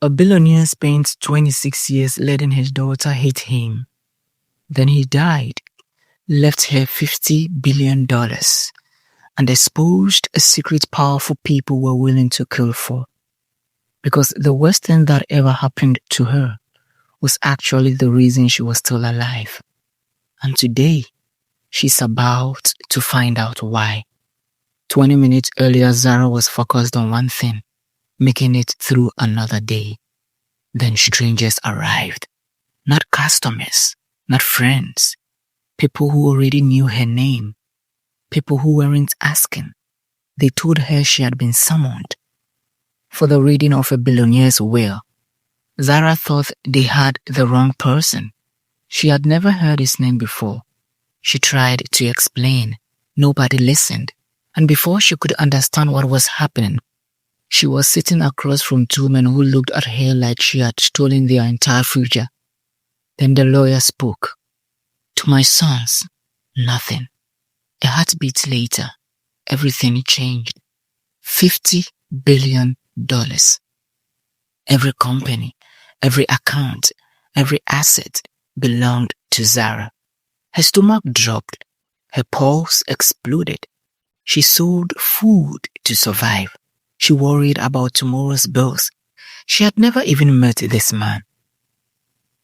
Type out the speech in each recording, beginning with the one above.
A billionaire spent 26 years letting his daughter hate him. Then he died, left her $50 billion, and exposed a secret powerful people were willing to kill for. Because the worst thing that ever happened to her was actually the reason she was still alive. And today, she's about to find out why. 20 minutes earlier, Zara was focused on one thing, making it through another day. Then strangers arrived. Not customers, not friends. People who already knew her name. People who weren't asking. They told her she had been summoned for the reading of a billionaire's will. Zara thought they had the wrong person. She had never heard his name before. She tried to explain. Nobody listened. And before she could understand what was happening, she was sitting across from two men who looked at her like she had stolen their entire future. Then the lawyer spoke. To my sons, nothing. A heartbeat later, everything changed. $50 billion. Every company, every account, every asset belonged to Zara. Her stomach dropped. Her pulse exploded. She sold food to survive. She worried about tomorrow's bills. She had never even met this man.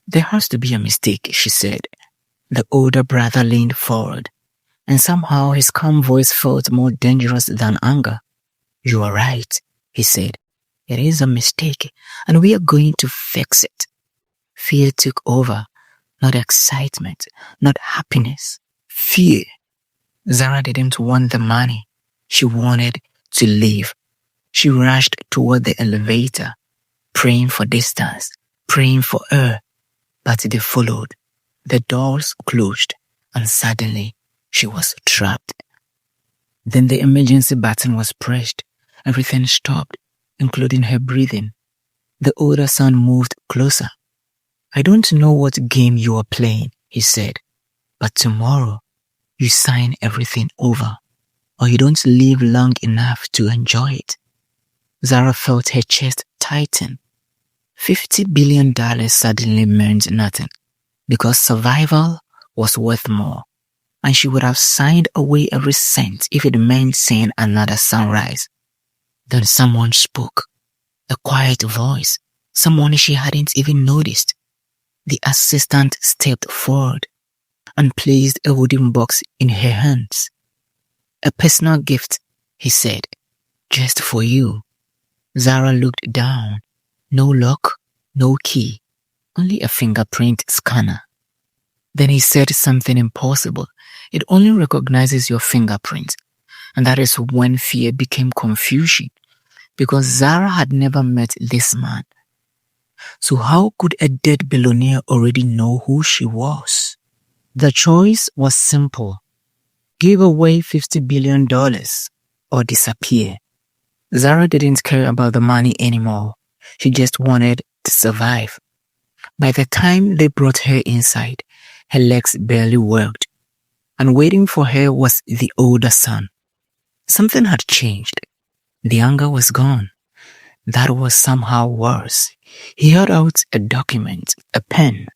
There has to be a mistake, she said. The older brother leaned forward, and somehow his calm voice felt more dangerous than anger. You are right, he said. It is a mistake, and we are going to fix it. Fear took over, not excitement, not happiness. Fear. Zara didn't want the money. She wanted to leave. She rushed toward the elevator, praying for distance, praying for her. But they followed. The doors closed, and suddenly she was trapped. Then the emergency button was pressed. Everything stopped, including her breathing. The older son moved closer. I don't know what game you are playing, he said, but tomorrow you sign everything over, or you don't live long enough to enjoy it. Zara felt her chest tighten. $50 billion suddenly meant nothing, because survival was worth more, and she would have signed away every cent if it meant seeing another sunrise. Then someone spoke, a quiet voice, someone she hadn't even noticed. The assistant stepped forward and placed a wooden box in her hands. A personal gift, he said, just for you. Zara looked down. No lock, no key, only a fingerprint scanner. Then he said something impossible. It only recognizes your fingerprint. And that is when fear became confusion, because Zara had never met this man. So how could a dead billionaire already know who she was? The choice was simple. Give away $50 billion or disappear. Zara didn't care about the money anymore. She just wanted to survive. By the time they brought her inside, her legs barely worked. And waiting for her was the older son. Something had changed. The anger was gone. That was somehow worse. He held out a document, a pen.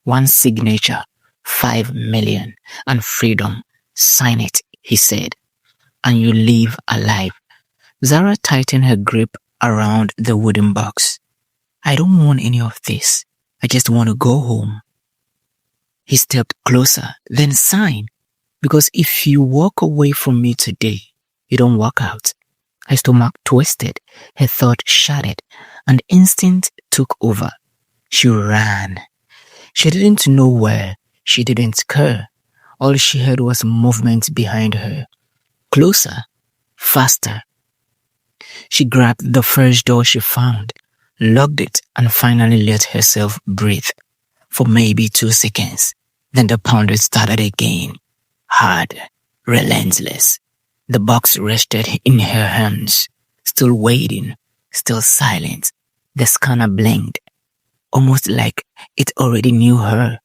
One signature, 5 million, and freedom. Sign it, he said, and you live alive. Zara tightened her grip around the wooden box. I don't want any of this. I just want to go home. He stepped closer, then sign, because if you walk away from me today, you don't walk out. Her stomach twisted, her thought shattered, and instinct took over. She ran. She didn't know where. She didn't care. All she heard was movement behind her. Closer, faster. She grabbed the first door she found, locked it, and finally let herself breathe. For maybe 2 seconds. Then the pounding started again. Hard, relentless. The box rested in her hands, still waiting, still silent. The scanner blinked, almost like it already knew her.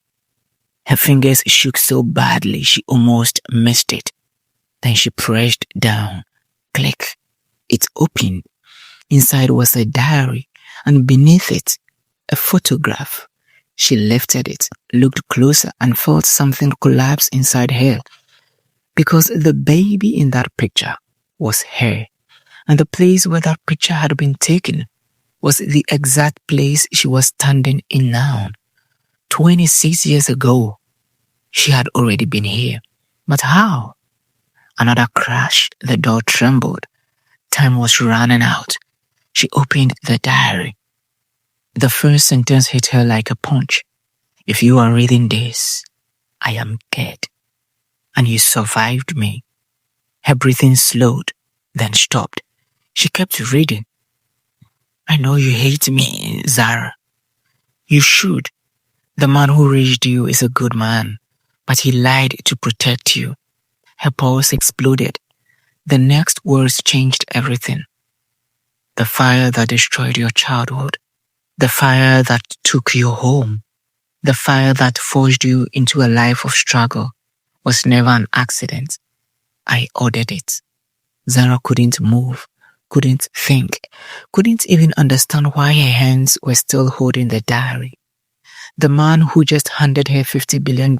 Her fingers shook so badly she almost missed it. Then she pressed down. Click. It opened. Inside was a diary, and beneath it, a photograph. She lifted it, looked closer, and felt something collapse inside her, because the baby in that picture was her, and the place where that picture had been taken was the exact place she was standing in now. 26 years ago, she had already been here. But how? Another crash, the door trembled. Time was running out. She opened the diary. The first sentence hit her like a punch. If you are reading this, I am dead. And you survived me. Her breathing slowed, then stopped. She kept reading. I know you hate me, Zara. You should. The man who raised you is a good man, but he lied to protect you. Her pulse exploded. The next words changed everything. The fire that destroyed your childhood. The fire that took you home. The fire that forced you into a life of struggle was never an accident. I ordered it. Zara couldn't move, couldn't think, couldn't even understand why her hands were still holding the diary. The man who just handed her $50 billion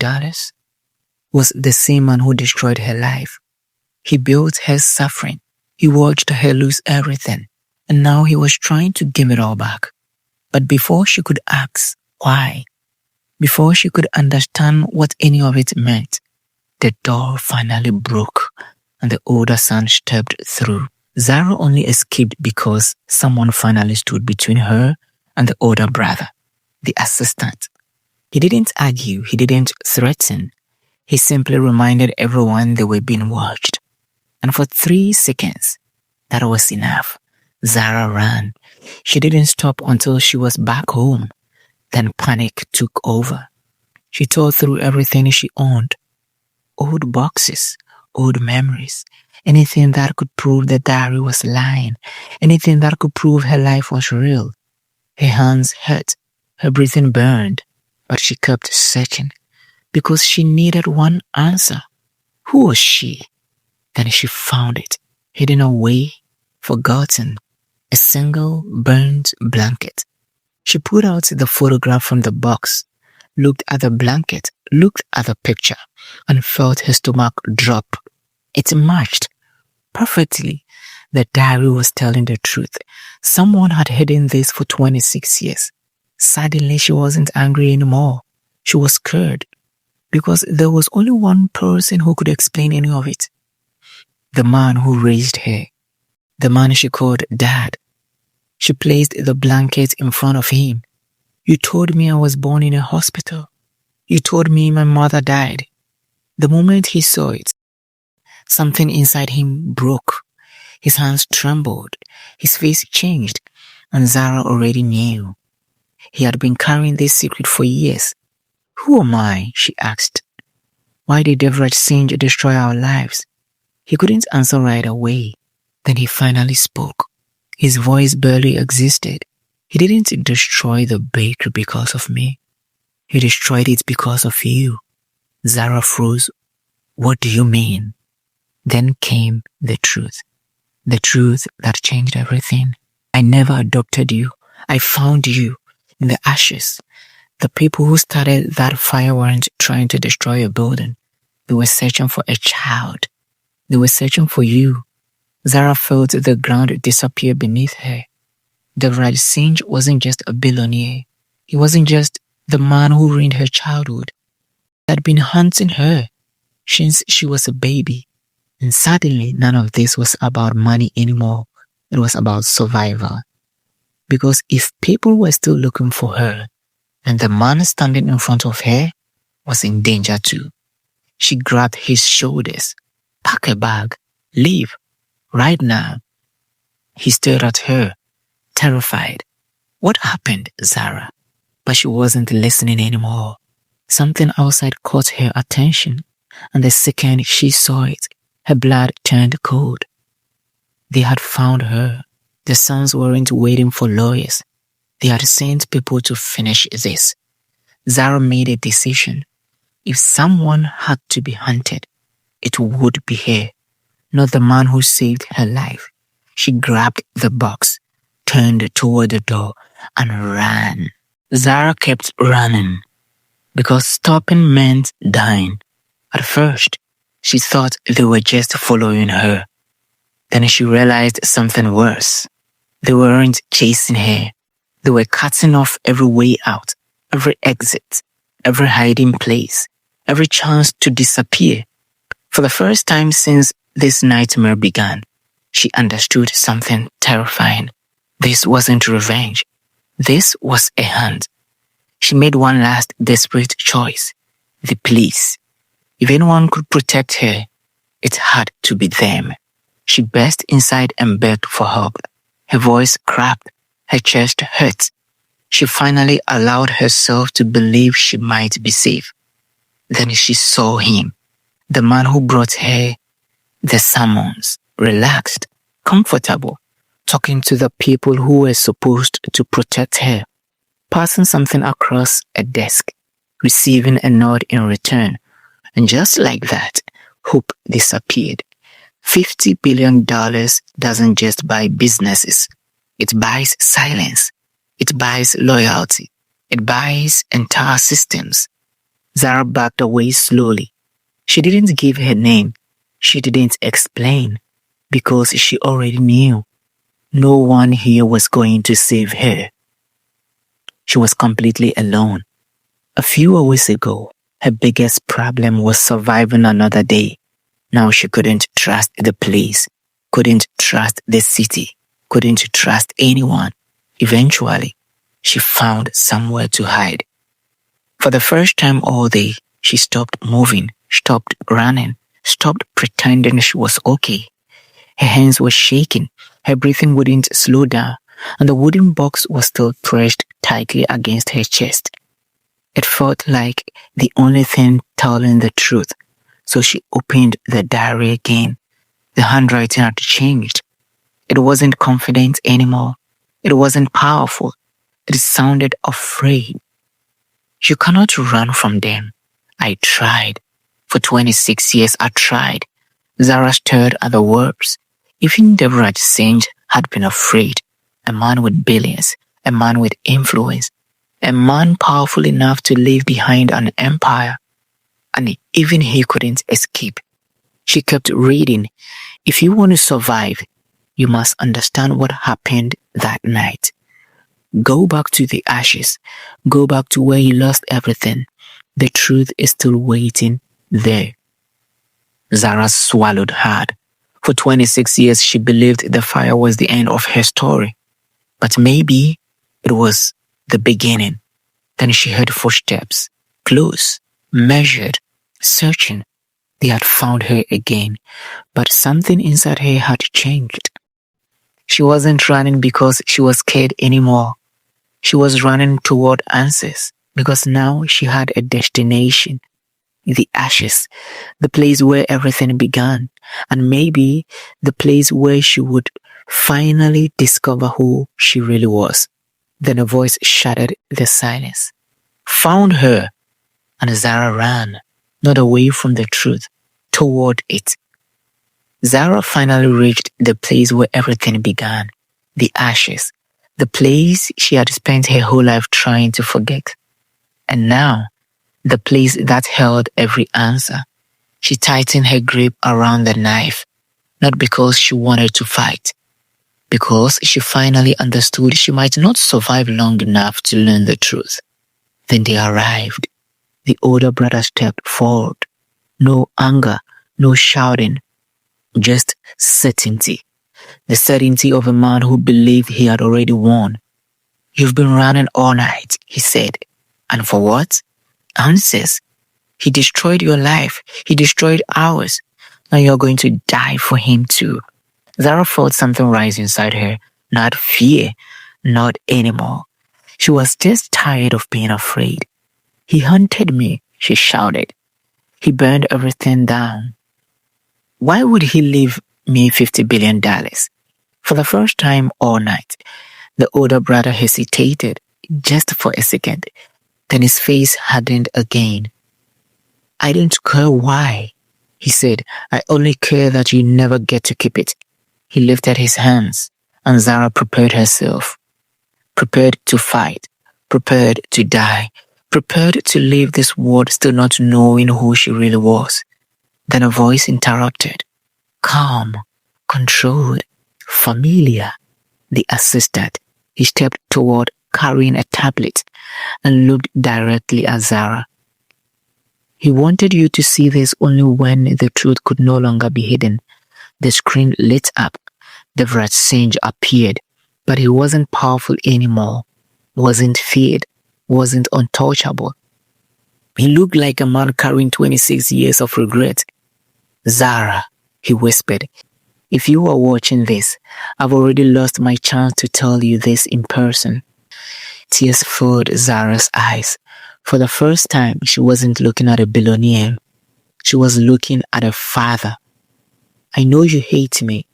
was the same man who destroyed her life. He built her suffering. He watched her lose everything, and now he was trying to give it all back. But before she could ask why, before she could understand what any of it meant, the door finally broke and the older son stepped through. Zara only escaped because someone finally stood between her and the older brother, the assistant. He didn't argue, he didn't threaten. He simply reminded everyone they were being watched. And for 3 seconds, that was enough. Zara ran. She didn't stop until she was back home. Then panic took over. She tore through everything she owned. Old boxes, old memories, anything that could prove the diary was lying, anything that could prove her life was real. Her hands hurt, her breathing burned, but she kept searching because she needed one answer. Who was she? Then she found it, hidden away, forgotten, a single burnt blanket. She pulled out the photograph from the box, looked at the blanket, looked at the picture, and felt her stomach drop. It matched perfectly. The diary was telling the truth. Someone had hidden this for 26 years. Suddenly, she wasn't angry anymore. She was scared because there was only one person who could explain any of it. The man who raised her. The man she called Dad. She placed the blanket in front of him. You told me I was born in a hospital. You told me my mother died. The moment he saw it, something inside him broke. His hands trembled. His face changed. And Zara already knew. He had been carrying this secret for years. Who am I? She asked. Why did Everett Singe destroy our lives? He couldn't answer right away. Then he finally spoke. His voice barely existed. He didn't destroy the bakery because of me. He destroyed it because of you. Zara froze. What do you mean? Then came the truth. The truth that changed everything. I never adopted you. I found you in the ashes. The people who started that fire weren't trying to destroy a building. They were searching for a child. They were searching for you. Zara felt the ground disappear beneath her. Everett Singe wasn't just a billionaire. He wasn't just the man who ruined her childhood. He had been hunting her since she was a baby. And suddenly, none of this was about money anymore. It was about survival. Because if people were still looking for her, then the man standing in front of her was in danger too. She grabbed his shoulders. Pack a bag. Leave. Right now. He stared at her, terrified. What happened, Zara? But she wasn't listening anymore. Something outside caught her attention, and the second she saw it, her blood turned cold. They had found her. The sons weren't waiting for lawyers. They had sent people to finish this. Zara made a decision. If someone had to be hunted, it would be her, not the man who saved her life. She grabbed the box, turned toward the door, and ran. Zara kept running because stopping meant dying. At first, she thought they were just following her. Then she realized something worse. They weren't chasing her. They were cutting off every way out, every exit, every hiding place, every chance to disappear. For the first time since this nightmare began, she understood something terrifying. This wasn't revenge. This was a hand. She made one last desperate choice. The police. If anyone could protect her, it had to be them. She burst inside and begged for help. Her voice cracked. Her chest hurt. She finally allowed herself to believe she might be safe. Then she saw him, the man who brought her the summons, relaxed, comfortable, talking to the people who were supposed to protect her, passing something across a desk, receiving a nod in return. And just like that, hope disappeared. $50 billion doesn't just buy businesses. It buys silence. It buys loyalty. It buys entire systems. Zara backed away slowly. She didn't give her name. She didn't explain, because she already knew. No one here was going to save her. She was completely alone. A few hours ago, her biggest problem was surviving another day. Now she couldn't trust the place, couldn't trust the city, couldn't trust anyone. Eventually, she found somewhere to hide. For the first time all day, she stopped moving, stopped running, stopped pretending she was okay. Her hands were shaking, her breathing wouldn't slow down, and the wooden box was still pressed tightly against her chest. It felt like the only thing telling the truth. So she opened the diary again. The handwriting had changed. It wasn't confident anymore. It wasn't powerful. It sounded afraid. You cannot run from them. I tried. For 26 years I tried. Zara stared at the words. Even Deborah Singh had been afraid. A man with billions, a man with influence, a man powerful enough to leave behind an empire. And even he couldn't escape. She kept reading. If you want to survive, you must understand what happened that night. Go back to the ashes. Go back to where you lost everything. The truth is still waiting there. Zara swallowed hard. For 26 years, she believed the fire was the end of her story. But maybe it was the beginning. Then she heard footsteps. Close, measured, searching. They had found her again. But something inside her had changed. She wasn't running because she was scared anymore. She was running toward answers because now she had a destination. The ashes, the place where everything began, and maybe the place where she would finally discover who she really was. Then a voice shattered the silence. Found her, and Zara ran, not away from the truth, toward it. Zara finally reached the place where everything began, the ashes, the place she had spent her whole life trying to forget. And now, the place that held every answer. She tightened her grip around the knife, not because she wanted to fight, because she finally understood she might not survive long enough to learn the truth. Then they arrived. The older brother stepped forward. No anger, no shouting, just certainty. The certainty of a man who believed he had already won. You've been running all night, he said. And for what? Answers. He destroyed your life. He destroyed ours. Now you're going to die for him too. Zara felt something rise inside her. Not fear. Not anymore. She was just tired of being afraid. He hunted me, she shouted. He burned everything down. Why would he leave me $50 billion? For the first time all night, the older brother hesitated just for a second. Then his face hardened again. I don't care why, he said. I only care that you never get to keep it. He lifted his hands, and Zara prepared herself. prepared to fight, prepared to die, prepared to leave this world still not knowing who she really was. Then a voice interrupted. Calm, controlled, familiar. The assistant. He stepped toward, carrying a tablet, and looked directly at Zara. He wanted you to see this only when the truth could no longer be hidden. The screen lit up. The Vraj appeared, but he wasn't powerful anymore, wasn't feared, wasn't untouchable. He looked like a man carrying 26 years of regret. Zara, he whispered, if you are watching this, I've already lost my chance to tell you this in person. Tears filled Zara's eyes. For the first time, she wasn't looking at a billionaire. She was looking at her father. I know you hate me.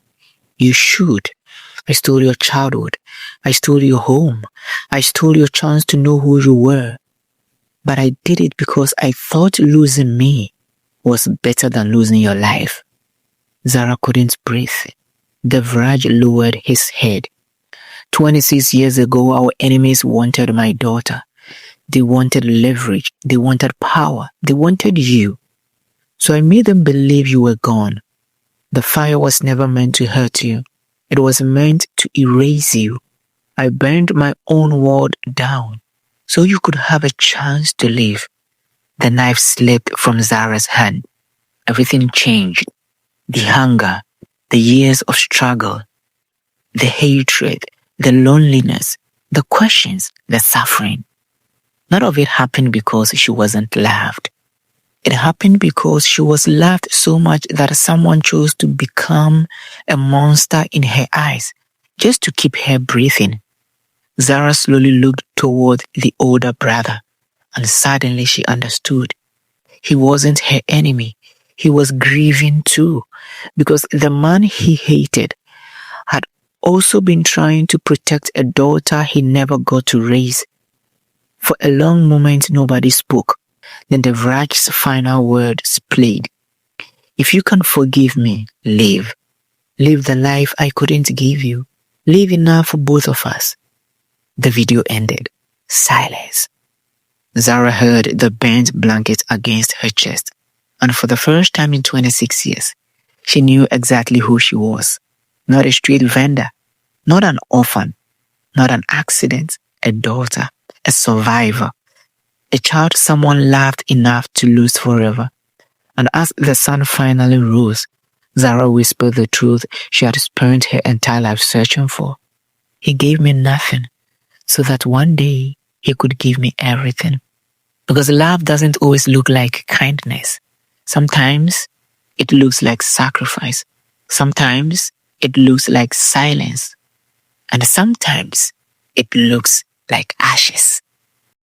You should. I stole your childhood. I stole your home. I stole your chance to know who you were. But I did it because I thought losing me was better than losing your life. Zara couldn't breathe. Devraj lowered his head. 26 years ago, our enemies wanted my daughter. They wanted leverage. They wanted power. They wanted you. So I made them believe you were gone. The fire was never meant to hurt you. It was meant to erase you. I burned my own world down so you could have a chance to live. The knife slipped from Zara's hand. Everything changed. The hunger, the years of struggle, the hatred, the loneliness, the questions, the suffering. None of it happened because she wasn't loved. It happened because she was loved so much that someone chose to become a monster in her eyes just to keep her breathing. Zara slowly looked toward the older brother, and suddenly she understood. He wasn't her enemy. He was grieving too, because the man he hated had also been trying to protect a daughter he never got to raise. For a long moment, nobody spoke. Then the Vraj's final words played. If you can forgive me, live. Live the life I couldn't give you. Live enough for both of us. The video ended. Silence. Zara heard the burnt blanket against her chest, and for the first time in 26 years, she knew exactly who she was. Not a street vendor, not an orphan, not an accident, a daughter, a survivor, a child someone loved enough to lose forever. And as the sun finally rose, Zara whispered the truth she had spent her entire life searching for. He gave me nothing, so that one day he could give me everything. Because love doesn't always look like kindness. Sometimes it looks like sacrifice. Sometimes it looks like silence. And sometimes it looks like ashes.